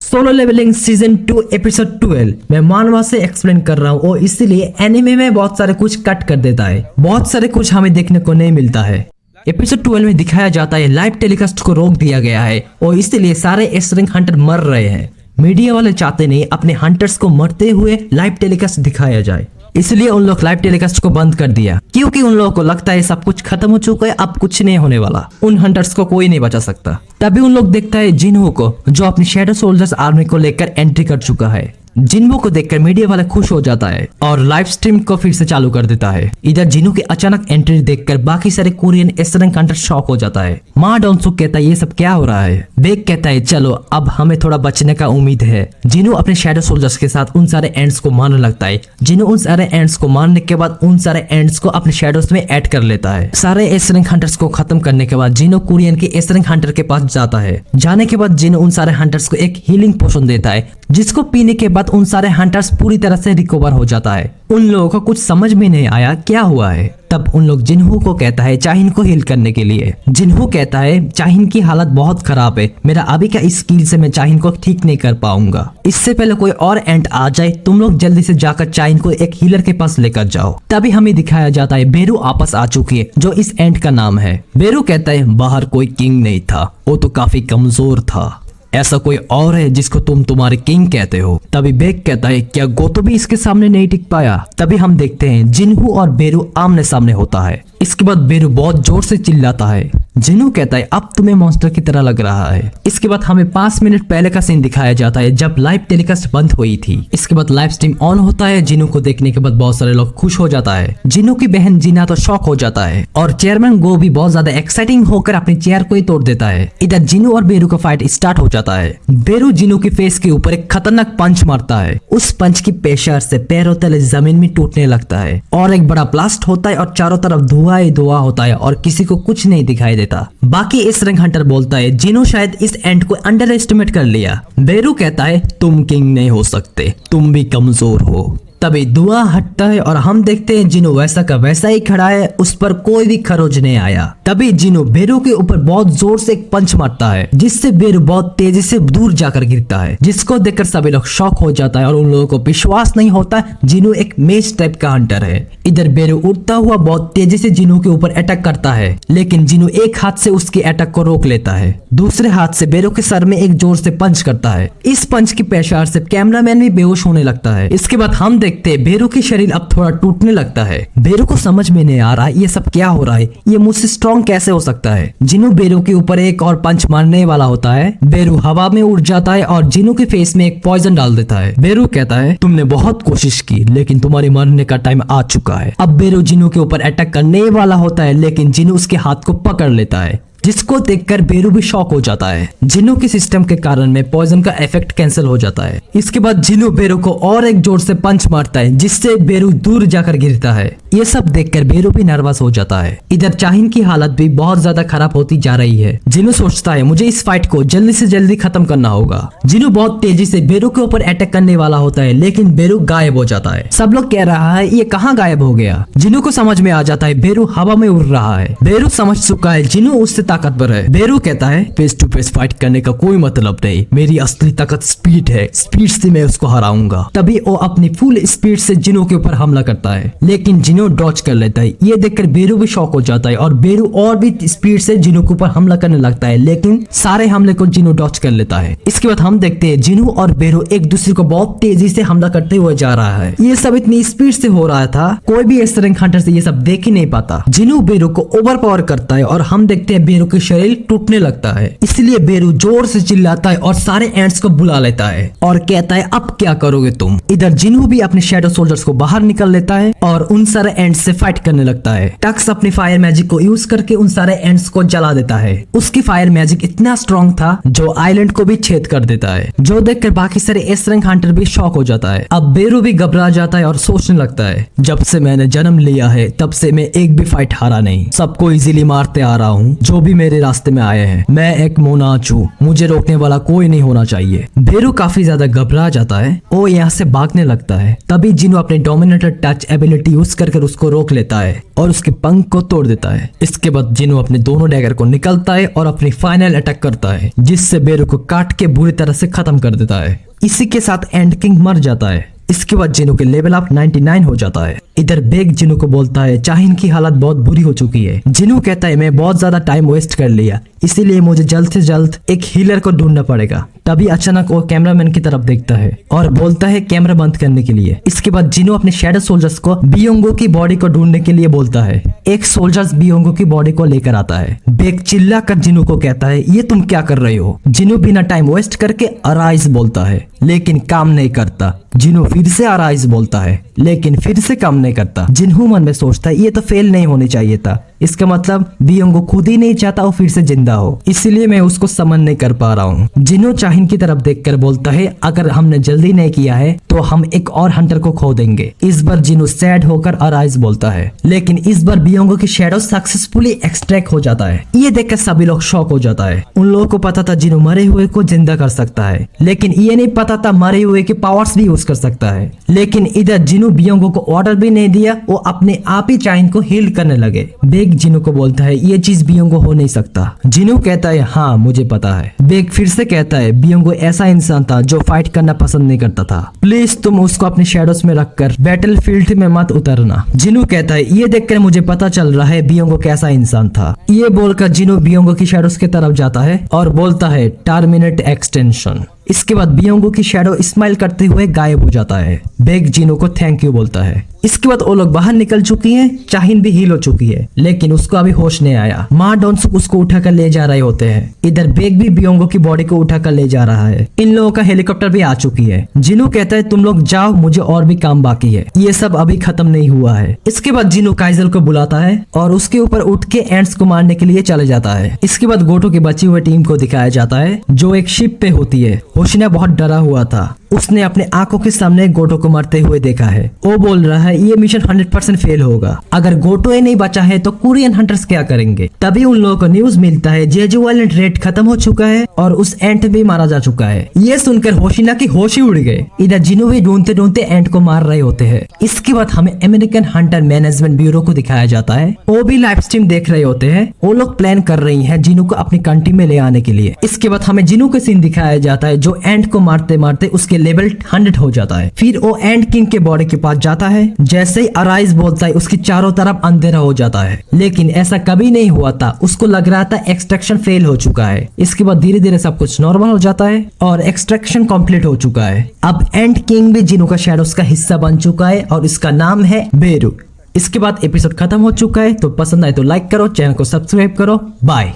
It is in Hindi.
सोलो लेवलिंग सीजन 2 एपिसोड 12 मैं मानवा से एक्सप्लेन कर रहा हूँ और इसीलिए एनिमे में बहुत सारे कुछ कट कर देता है, बहुत सारे कुछ हमें देखने को नहीं मिलता है। एपिसोड 12 में दिखाया जाता है लाइव टेलीकास्ट को रोक दिया गया है और इसलिए सारे एस रैंक हंटर मर रहे हैं। मीडिया वाले चाहते नहीं अपने हंटर्स को मरते हुए लाइव टेलीकास्ट दिखाया जाए, इसलिए उन लोग लाइव टेलीकास्ट को बंद कर दिया क्योंकि उन लोगों को लगता है सब कुछ खत्म हो चुका है, अब कुछ नहीं होने वाला, उन हंटर्स को कोई नहीं बचा सकता। तभी उन लोग देखता है जिन्हो को, जो अपनी शैडो सोल्जर्स आर्मी को लेकर एंट्री कर चुका है। जिन्हो को देखकर मीडिया वाला खुश हो जाता है और लाइव स्ट्रीम को फिर से चालू कर देता है। इधर जिन्हो की अचानक एंट्री देखकर बाकी सारे Korean S rank Hunter shock हो जाता है। माँ डोनसुक कहता है ये सब क्या हो रहा है। बेक कहता है चलो अब हमें थोड़ा बचने का उम्मीद है। जिन्हो अपने शैडो सोल्जर्स के साथ उन सारे एंड्स को मारने लगता है। जिन्हो उन सारे एंड्स को मारने के बाद उन सारे एंड्स को अपने शैडोज में ऐड कर लेता है। सारे एस रैंक हंटर्स को खत्म करने के बाद जिन्हो कोरियन के एस रैंक हंटर के पास जाता है। जाने के बाद जिन्हो उन सारे हंटर्स को एक हीलिंग पोशन देता है, जिसको पीने के बाद उन सारे हंटर्स पूरी तरह से रिकवर हो जाता है। उन लोगों को कुछ समझ में नहीं आया क्या हुआ है। तब उन लोग जिन्हो को कहता है चाहिन को हील करने के लिए। जिन्हो कहता है चाहिन की हालत बहुत खराब है, मेरा अभी का स्किल से मैं चाहिन को ठीक नहीं कर पाऊंगा। इससे पहले कोई और एंट आ जाए, तुम लोग जल्दी से जाकर चाहिन को एक हीलर के पास लेकर जाओ। तभी हमें दिखाया जाता है बेरू आपस आ चुकी है, जो इस एंट का नाम है। बेरू कहता है बाहर कोई किंग नहीं था, वो तो काफी कमजोर था। ऐसा कोई और है जिसको तुम तुम्हारे किंग कहते हो। तभी बेक कहता है क्या गोतो भी इसके सामने नहीं टिक पाया। तभी हम देखते हैं जिन्हो और बेरू आमने सामने होता है। इसके बाद बेरू बहुत जोर से चिल्लाता है। जिन्हो कहता है अब तुम्हें मॉन्स्टर की तरह लग रहा है। इसके बाद हमें 5 मिनट पहले का सीन दिखाया जाता है जब लाइव टेलीकास्ट बंद हुई थी। इसके बाद लाइव स्ट्रीम ऑन होता है। जिन्हो को देखने के बाद बहुत सारे लोग खुश हो जाता है। जिन्हो की बहन जीना तो शॉक हो जाता है और चेयरमैन गो भी बहुत ज्यादा एक्साइटिंग होकर अपनी चेयर को ही तोड़ देता है। इधर जिन्हो और बेरू का फाइट स्टार्ट हो जाता है। बेरू जिन्हो की फेस के ऊपर एक खतरनाक पंच मारता है। उस पंच की प्रेशर से पैरों तले जमीन में टूटने लगता है और एक बड़ा ब्लास्ट होता है और चारों तरफ धुआं ही धुआं होता है और किसी को कुछ नहीं दिखाई देता। बाकी एस रैंक हंटर बोलता है जिन्हो शायद इस एंड को अंडर एस्टिमेट कर लिया। बेरू कहता है तुम किंग नहीं हो सकते, तुम भी कमजोर हो। तभी धुआं हटता है और हम देखते हैं जिन्हो वैसा का वैसा ही खड़ा है, उस पर कोई भी खरोच नहीं आया। तभी जिन्हो बेरू के ऊपर बहुत जोर से एक पंच मारता है, जिससे बेरू बहुत तेजी से दूर जाकर गिरता है, जिसको देखकर सभी लोग शॉक हो जाता है और उन लोगों को विश्वास नहीं होता जिन्हो एक मेज टाइप का हंटर है। इधर बेरू उड़ता हुआ बहुत तेजी से जिन्हो के ऊपर अटैक करता है, लेकिन जिन्हो एक हाथ से उसके अटैक को रोक लेता है, दूसरे हाथ से बेरू के सर में एक जोर से पंच करता है। इस पंच की प्रेशर से कैमरामैन भी बेहोश होने लगता है। इसके बाद हम देखते हैं बेरू की शरीर अब थोड़ा टूटने लगता है। बेरू को समझ में नहीं आ रहा ये सब क्या हो रहा है, ये मुझसे स्ट्रॉन्ग कैसे हो सकता है। जिन्हो बेरू के ऊपर एक और पंच मारने वाला होता है। बेरू हवा में उड़ जाता है और जिन्हो के फेस में एक पॉइजन डाल देता है। बेरू कहता है तुमने बहुत कोशिश की लेकिन तुम्हारे मरने का टाइम आ चुका है। अब बेरू जिन्हो के ऊपर अटैक करने वाला होता है, लेकिन जिन्हो उसके हाथ को पकड़ लेता है, जिसको देखकर बेरू भी शॉक हो जाता है। जिन्हो के सिस्टम के कारण में पॉइजन का इफेक्ट कैंसिल हो जाता है। इसके बाद जिन्हो बेरू को और एक जोर से पंच मारता है, जिससे बेरू दूर जाकर गिरता है। ये सब देखकर बेरू भी नर्वस हो जाता है। इधर चाहिन की हालत भी बहुत ज्यादा खराब होती जा रही है। जिन्हो सोचता है मुझे इस फाइट को जल्दी से जल्दी खत्म करना होगा। जिन्हो बहुत तेजी से बेरू के ऊपर अटैक करने वाला होता है, लेकिन बेरू गायब हो जाता है। सब लोग कह रहा है ये कहाँ गायब हो गया। जिन्हो को समझ में आ जाता है बेरू हवा में उड़ रहा है। बेरू समझ चुका है जिन्हो उससे ताकतवर है। बेरू कहता है फेस टू फेस फाइट करने का कोई मतलब नहीं, मेरी असली ताकत स्पीड है, स्पीड से मैं उसको हराऊंगा। तभी वो अपनी फुल स्पीड से जिन्हो के ऊपर हमला करता है, लेकिन जिन्हो डॉज कर लेता है। ये देखकर बेरू भी शॉक हो जाता है और बेरू और भी स्पीड से जिन्हो के ऊपर हमला करने लगता है, लेकिन सारे हमले को जिन्हो डॉज कर लेता है। इसके बाद हम देखते हैं जिन्हो और बेरू एक दूसरे को बहुत तेजी से हमला करते हुए जा रहा है। ये सब इतनी स्पीड से हो रहा था, कोई भी एस रैंक हंटर से ये सब देख ही नहीं पाता। जिन्हो बेरू को ओवर पावर करता है और हम देखते हैं बेरू के शरीर टूटने लगता है। इसलिए बेरू जोर से चिल्लाता है और सारे एंट्स को बुला लेता है और कहता है अब क्या करोगे तुम। इधर जिन्हो भी अपने शैडो सोल्जर्स को बाहर निकल लेता है और उन सारे एंट्स से फाइट करने लगता है। टक्स अपनी फायर मैजिक को यूज करके उन सारे एंट्स को जला देता है। उसकी फायर मैजिक इतना स्ट्रॉन्ग था जो आइलैंड को भी छेद कर देता है, जो देखकर बाकी सारे एस रैंक हंटर भी शॉक हो जाता है। अब बेरू भी घबरा जाता है और सोचने लगता है जब से मैंने जन्म लिया है तब से मैं एक भी फाइट हारा नहीं, सबको इजीली मारते आ रहा हूँ जो भी मेरे रास्ते में आए हैं। मैं एक मोनाच हूँ, मुझे रोकने वाला कोई नहीं होना चाहिए। बेरू काफी ज्यादा घबरा जाता है, वो यहाँ से भागने लगता है। तभी जिन्हो अपने डोमिनेटर टच एबिलिटी यूज करके आकर उसको रोक लेता है और उसके पंख को तोड़ देता है। इसके बाद जिनो अपने दोनों डैगर को निकलता है और अपनी फाइनल अटैक करता है, जिससे बेरू को काट के बुरी तरह से खत्म कर देता है। इसी के साथ एंड किंग मर जाता है। इसके बाद जिनो के लेवल अप 99 हो जाता है। इधर बेग जिनो को बोलता है चाहिन की हालत बहुत बुरी हो चुकी है। जिनो कहता है मैं बहुत ज्यादा टाइम वेस्ट कर लिया, इसीलिए मुझे जल्द से जल्द एक हीलर को ढूंढना पड़ेगा। तभी अचानक वो कैमरामैन की तरफ देखता है और बोलता है कैमरा बंद करने के लिए। इसके बाद जिनो अपने शैडो सोल्जर्स को बियोंगो की बॉडी को ढूंढने के लिए बोलता है। एक सोल्जर्स बियोंगो की बॉडी को लेकर आता है। बेग चिल्ला कर जिनो को कहता है ये तुम क्या कर रहे हो। जिनो बिना टाइम वेस्ट करके अराइज बोलता है, लेकिन काम नहीं करता। जिनो फिर से अराइज बोलता है, लेकिन फिर से काम नहीं करता। जिन्हो मन में सोचता है ये तो फेल नहीं होने चाहिए था, इसका मतलब बियोंगो खुद ही नहीं चाहता वो फिर से जिंदा हो, इसीलिए मैं उसको समन नहीं कर पा रहा हूँ। जिनो चाहिन की तरफ देखकर बोलता है अगर हमने जल्दी नहीं किया है तो हम एक और हंटर को खो देंगे। इस बार जिनो सैड होकर अराइज बोलता है, लेकिन इस बार बियोंगो की शैडो सक्सेसफुली एक्सट्रैक्ट हो जाता है। ये देखकर सभी लोग शॉक हो जाता है। उन लोगों को पता था जिनो मरे हुए को जिंदा कर सकता है, लेकिन ये नहीं पता था मरे हुए के पावर्स भी यूज कर सकता है। लेकिन इधर जिनो बियोंगो को ऑर्डर भी नहीं दिया, वो अपने आप ही चाहिन को हील करने लगे। बेग जिनो को बोलता है ये चीज बियोंगो हो नहीं सकता। जिनो कहता है हाँ मुझे पता है। बेग फिर से कहता है बियोंगो ऐसा इंसान था जो फाइट करना पसंद नहीं करता था, प्लीज तुम उसको अपने शैडोज में रखकर बैटल फील्ड में मत उतरना। जिनो कहता है ये देखकर मुझे पता चल रहा है बियोंगो कैसा इंसान था। ये बोलकर जिनो बियोंगो की शैडोज की तरफ जाता है और बोलता है टर्मिनेट एक्सटेंशन। इसके बाद बियोंगो की शैडो स्माइल करते हुए गायब हो जाता है। बेग जिनो को थैंक यू बोलता है। इसके बाद वो लोग बाहर निकल चुकी हैं। चाहिन भी हील हो चुकी है, लेकिन उसको अभी होश नहीं आया। माँ डोनसुक उसको उठाकर ले जा रहे होते हैं। इधर बेग भी बियोंगो की बॉडी को उठाकर ले जा रहा है। इन लोगों का हेलीकॉप्टर भी आ चुकी है। जिनो कहता है तुम लोग जाओ, मुझे और भी काम बाकी है, ये सब अभी खत्म नहीं हुआ है। इसके बाद जिनो काइजल को बुलाता है और उसके ऊपर उठ के एंट्स को मारने के लिए चले जाता है। इसके बाद गोटो की बची हुई टीम को दिखाया जाता है जो एक शिप पे होती है। होशिना बहुत डरा हुआ था, उसने अपने आंखों के सामने गोटो को मरते हुए देखा है। वो बोल रहा है ये मिशन 100% फेल होगा। अगर गोटो ही नहीं बचा है तो कोरियन हंटर्स क्या करेंगे। तभी उन लोगों को न्यूज मिलता है जेजू आइलैंड रेड खत्म हो चुका है और उस एंट भी मारा जा चुका है। ये सुनकर होशिना की होश ही उड़ गए। इधर जिनो भी ढूंढते ढूंढते एंट को मार रहे होते हैं। इसके बाद हमें अमेरिकन हंटर मैनेजमेंट ब्यूरो को दिखाया जाता है। वो भी लाइव स्ट्रीम देख रहे होते हैं। वो लोग प्लान कर रही है जिनो को अपनी कंट्री में ले आने के लिए। इसके बाद हमें जिनो का सीन दिखाया जाता है जो एंट को मारते मारते उसके लेवल 100 हो जाता है। फिर वो एंड किंग के बॉडी के पास जाता है। जैसे ही अराइज बोलता है उसकी चारों तरफ अंधेरा हो जाता है, लेकिन ऐसा कभी नहीं हुआ था। उसको लग रहा था एक्सट्रैक्शन फेल हो चुका है। इसके बाद धीरे धीरे सब कुछ नॉर्मल हो जाता है और एक्सट्रैक्शन कंप्लीट हो चुका है। अब एंड किंग भी जिनो का शैडोज का हिस्सा बन चुका है और इसका नाम है बेरू। इसके बाद एपिसोड खत्म हो चुका है। तो पसंद आए तो लाइक करो, चैनल को सब्सक्राइब करो। बाय।